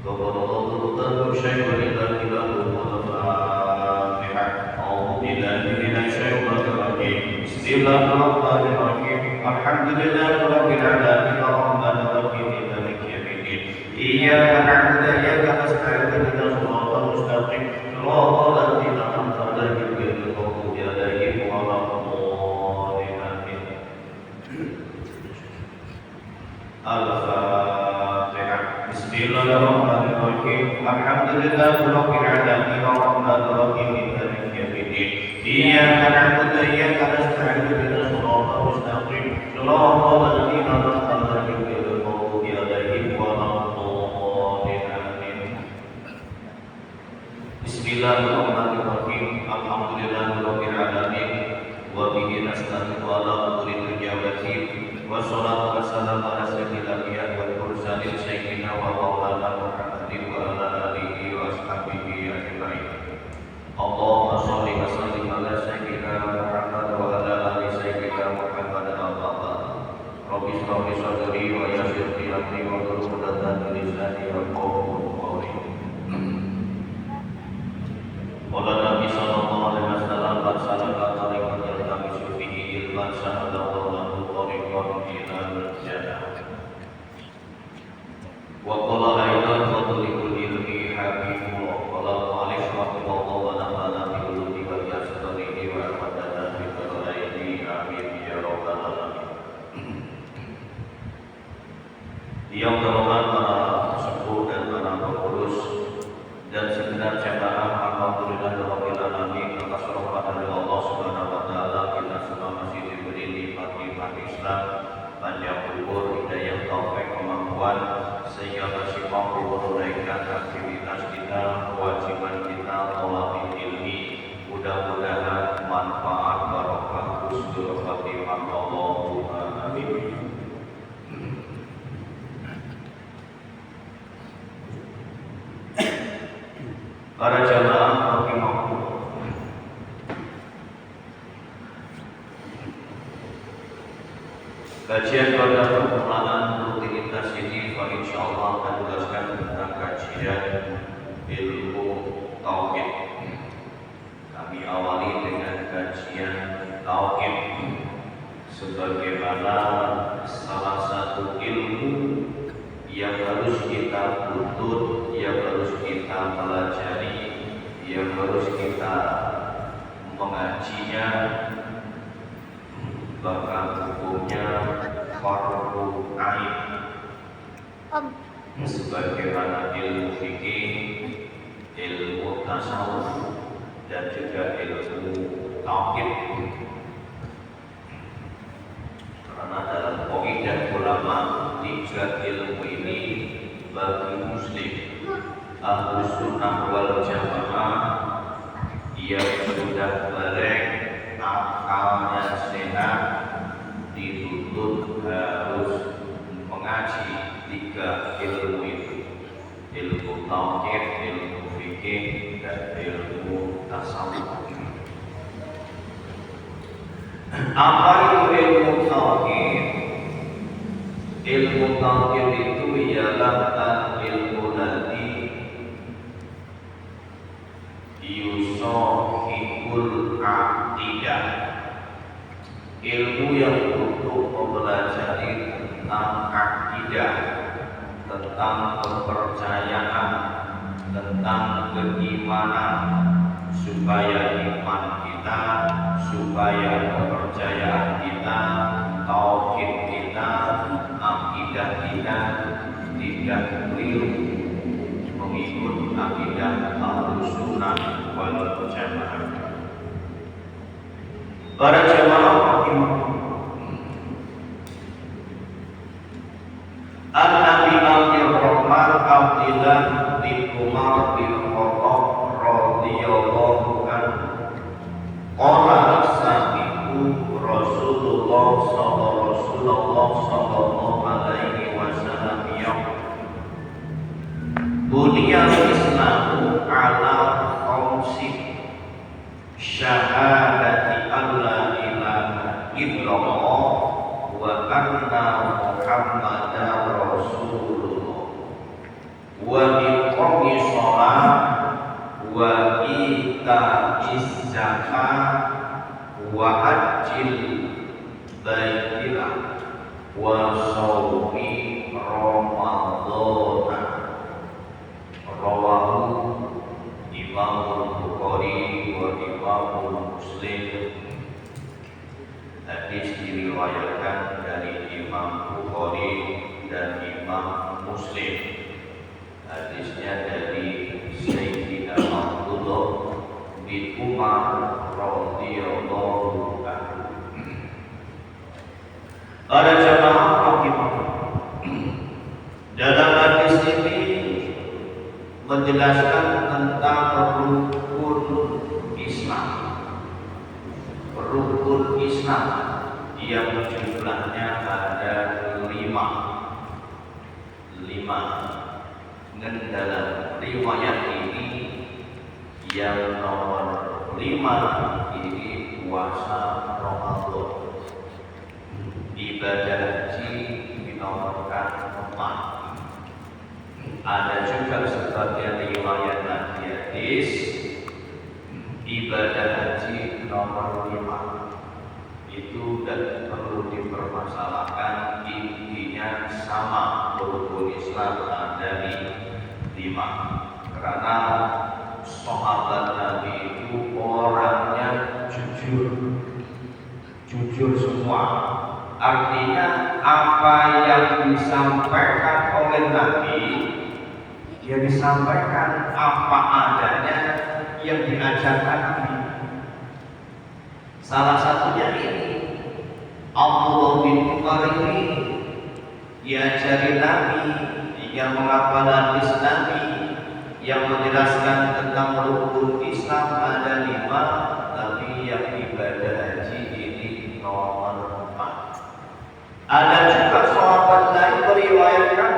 تفضل شيء ولله له الفاتحة. أعوذ بالله من الشيطان الرجيم. بسم الله الرحمن الرحيم. الحمد لله رب العالمين الرحمن الرحيم مالك يوم الدين. إياك نعبد وإياك نستعين اهدنا الصراط المستقيم صراط الذين أنعمت عليهم غير المغضوب عليهم ولا الضالين. آمين. الفاتحة. بسم الله الرحمن الرحيم. الحمد لله رب العالمين الرحمن الرحيم مالك يوم الدين. إياك نعبد وإياك نستعين اهدنا الصراط المستقيم صراط الذين أنعمت عليهم غير المغضوب عليهم ولا الضالين. آمين. بسم الله الرحمن الرحيم. الحمد لله رب العالمين وبه نستعين على أمور الدنيا والدين والصلاة والسلام على سيد الأنبياء والمرسلين سيدنا ومولانا محمد وعلى آله وأصحابه أجمعين. اللهم صل وسلم على سيدنا محمد وعلى آل سيدنا محمد أما بعد. رب اشرح لي صدري ويسر لي أمري واحلل عقدة من لساني يفقهوا قولي. قال النبي صلى الله عليه وسلم قد سلك طريقا يلتمس فيه علما سهل الله له طريقا إلى الجنة. وقال أيضا فضل العلم حبيب الله. قال المؤلف رحمه الله ونفعنا بالعلوم والأسراره وأمدنا بالخيرين آمين يا رب العالمين. Yang terhormat para sepuh dan para pengurus dan segenap jamaah, alhamdulillahirabbil alamin, atas rahmat dari Allah Subhanahu wa taala kita semua masih diberi nikmat Islam, panjang umur, hidayah, taufik, kemampuan sehingga masih mampu menunaikan aktivitas kita, kewajiban kita, thalabul ilmi. Mudah-mudahan manfaat barokah husnul khatimah. Allahumma amin. Para jamaah rahimakumullah, kajian pada permulaan rutinitas ini insyaallah akan menjelaskan tentang kajian ilmu tauhid. Kami awali dengan kajian tauhid sebagaimana salah satu ilmu yang harus kita tuntut, yang harus kita pelajari, yang harus kita mengajinya, bahkan hukumnya fardu ain. Sebagaimana ilmu fikih, ilmu tasawuf, dan juga ilmu tauhid. Karena dalam kaidah ulama, tiga ilmu ini bagi muslim Ahlus Sunnah wal Jamaah yang sudah balik, akalnya sehat, dituntut harus mengaji tiga ilmu itu: ilmu tauhid, ilmu fikih, dan ilmu tasawuf. Apa itu ilmu tauhid? Ilmu tauhid itu ialah ilmu ladzi yusohibul aqidah, ilmu yang untuk mempelajari tentang akidah, tentang kepercayaan, tentang keimanan, supaya iman kita, supaya kepercayaan kita, tauhid kita, akidah kita tidak keliru mengikut akidah Ahlus Sunnah wal Jamaah. Para jamaah An-Nabi Al-Rahman Abdillah bin Umar bin Khattab radhiyallahu anhu qala sami'tu Rasulullah sallallahu alaihi wasallam yaqul buniyal islamu ala khamsi syahadati an la ilaha illallah wa anna Muhammadar Rasulullah wa wa shaumi Ramadhan. Rawahu Imam Bukhari wa Imam Muslim. Hadis diriwayatkan dari Imam Bukhari dan Imam Muslim. Hadisnya dari Sayyidina Abdullah bin Umar radhiyallahu anhu. Para jamaah rahimahullah, dalam hadis ini menjelaskan tentang rukun Islam. Rukun Islam yang jumlahnya ada 5. Dan dalam riwayat ini yang nomor 5 ini puasa Ramadan. Ibadah haji dinomorkan 4. Ada juga sebagian riwayat hadis ibadah haji nomor 5. Itu dan perlu dipermasalahkan, intinya sama, rukun Islam ada di 5. Karena sahabat Nabi itu orangnya jujur semua. Artinya apa yang disampaikan oleh Nabi ya disampaikan apa adanya yang diajarkan Nabi. Salah satunya ini Abdullah bin Umar ini diajari Nabi yang menghafal hadis Nabi yang menjelaskan tentang rukun Islam ada 5, tapi yang ibadah haji ini nomor 4. Ada juga sahabat lain meriwayatkan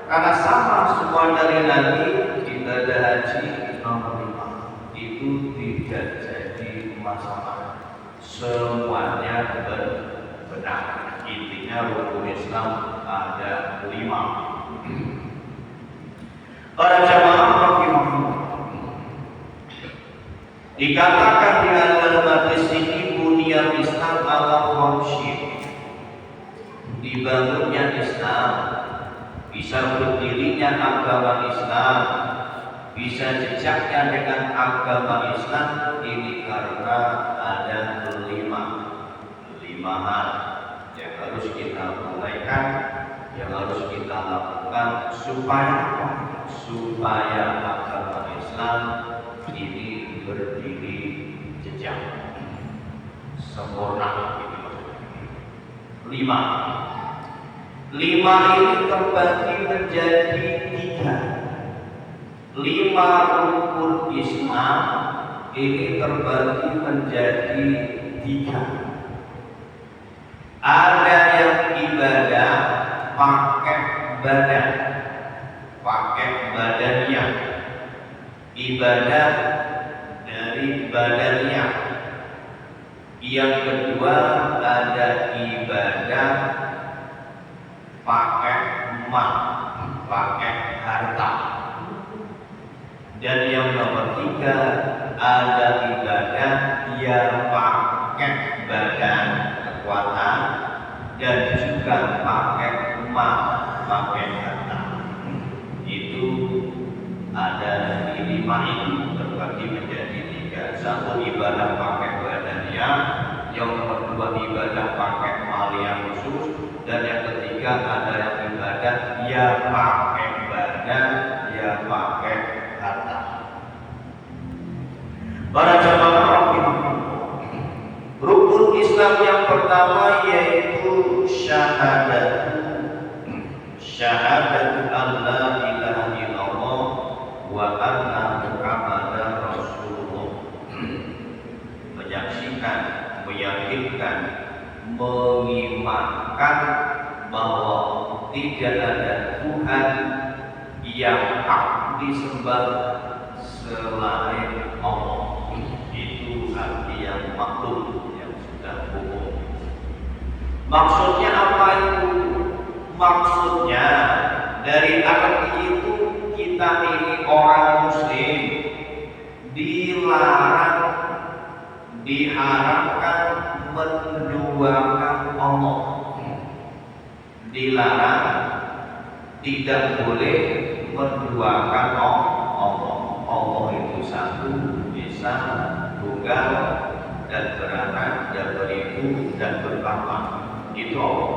karena sama semua dari Nabi ibadah haji nomor 5. Itu tidak jadi masalah, semuanya benar. Intinya rukun Islam ada 5. Para jamaah rahimahullah, dikatakan di dalam hadis ini buniyal Islam ala khamsin. Dibangunnya Islam, bisa berdirinya agama Islam, bisa jejaknya dengan agama Islam ini karena ada 5 hal yang harus kita mulaikan, yang harus kita lakukan supaya agama Islam ini berdiri jejak sempurna. 5 ini terbagi menjadi 3. 5 rukun Islam ini terbagi menjadi 3. Ada yang ibadah pakai badannya, ibadah dari badannya. Yang kedua ada ibadah pakai harta. Dan yang nomor 3 ada ibadah yang pakai badan, kekuatan, dan juga pakai harta. Itu ada di 5 itu terbagi menjadi 3. 1 ibadah pakai badannya, yang kedua ibadah pakai hal yang khusus, dan yang ketiga ada yang ibadah yang pakai badan, yang pakai harta. Para jamaah rahimahullah, rukun Islam yang pertama yaitu syahadatu an la ilaha illallah wa anna Muhammadar Rasulullah. Menyaksikan, meyakinkan, mengimankan bahwa tidak ada Tuhan yang hak disembah selain Allah. Itu arti yang maklum, yang sudah umum. Maksudnya apa itu? Maksudnya dari arti itu kita ini orang Muslim dilarang, diharapkan menduakan Allah. dilarang, tidak boleh menduakan Allah. Allah itu satu, esa, tunggal, dan beranak, dan beribu, dan berpapan. Itu Allah.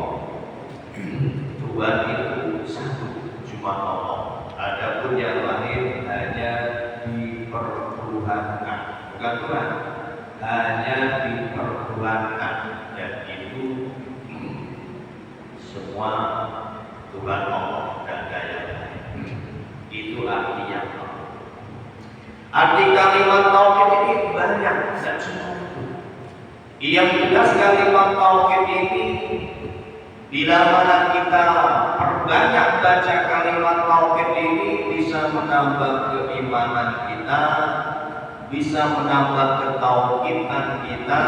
Tuhan itu satu, cuma Allah. Adapun yang lain hanya dipertuhankan, bukan Tuhan, hanya dipertuhankan, dan itu semua Tuhan Allah dan daya lain. Itu artinya. Arti kalimat tauhid ini banyak dan semua itu. Yang jelas kalimat tauhid ini bila mana kita perbanyak baca kalimat tauhid ini bisa menambah keimanan kita, bisa menambah ketauhidan kita,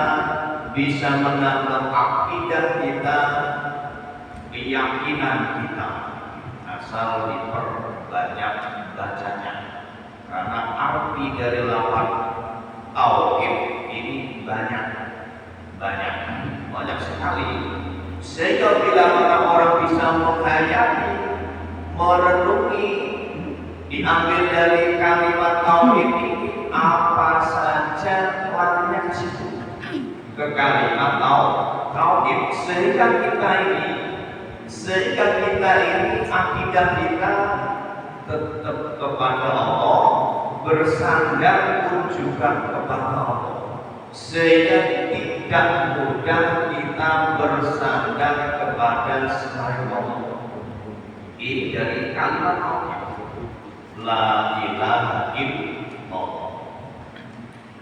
bisa menambah akidah kita, keyakinan kita, asal diperbanyak bacanya. Karena arti dari lafaz tauhid ini banyak sekali. Sehingga bila mana orang bisa menghayati, merenungi, diambil dari kalimat tauhid ini apa saja larinya ke situ, ke kalimat tauhid. Sehingga kita ini akidah kita tetap kepada Allah, bersandar pun juga kepada Allah, sehingga tidak mudah kita bersandar kepada selain Allah. Ini dari kalimat Allah, la ilaha illallah.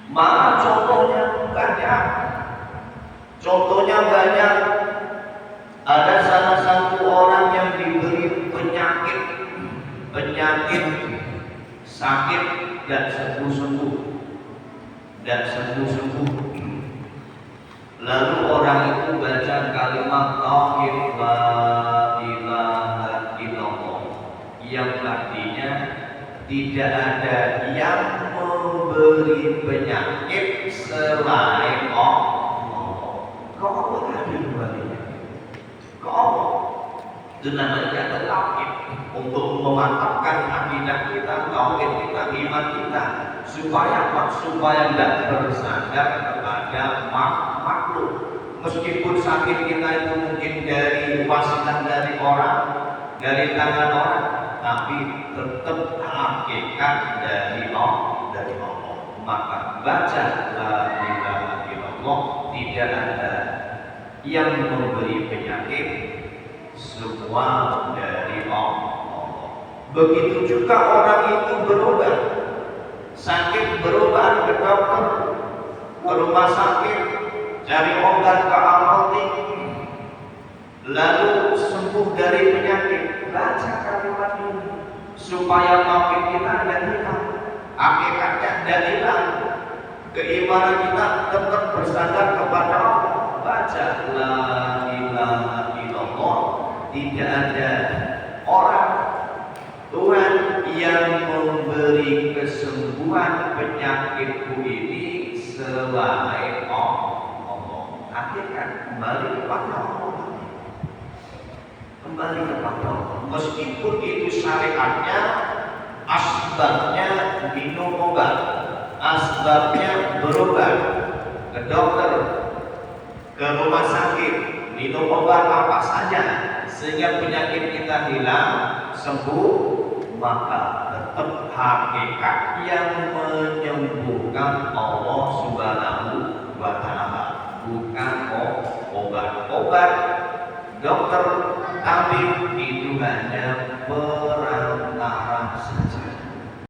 Maka contohnya banyak. Ada salah satu orang yang diberi penyakit sakit dan sembuh-sembuh. Lalu orang itu baca kalimat tauhid la ilaha illallah, yang artinya tidak ada yang memberi penyakit selain Allah. Kok Allah hadir kembalinya? Kok Allah? Itu namanya tauhid. Untuk memantapkan akidah kita, tauhid kita, iman kita, supaya tidak bersandar kepada makhluk. Meskipun sakit kita itu mungkin dari wasilah dari orang, dari tangan orang, tapi tetap hakikat dari Allah. Maka baca la ilaha illallah, tidak ada yang memberi penyakit, semua dari Allah. Begitu juga orang itu berobat, sakit berobat ke dokter, ke rumah sakit, cari obat ke apotek, lalu sembuh dari penyakit. Baca kalimat ini supaya tauhid kita tidak hilang, hakikatnya tidak hilang, keimanan kita tetap bersandar kepada Allah. Baca la ilaha illallah, tidak ada orang Tuhan yang memberi kesembuhan penyakitku ini selain Allah. Hakikat kembali kepada Allah. Meskipun itu syariatnya, asbabnya minum obat, asbabnya berobat ke dokter, ke rumah sakit, minum obat apa saja sehingga penyakit kita hilang, sembuh, maka tetap hakikat yang menyembuhkan Allah Subhanahu wa Ta'ala, bukan obat. Dokter, tabib itu hanya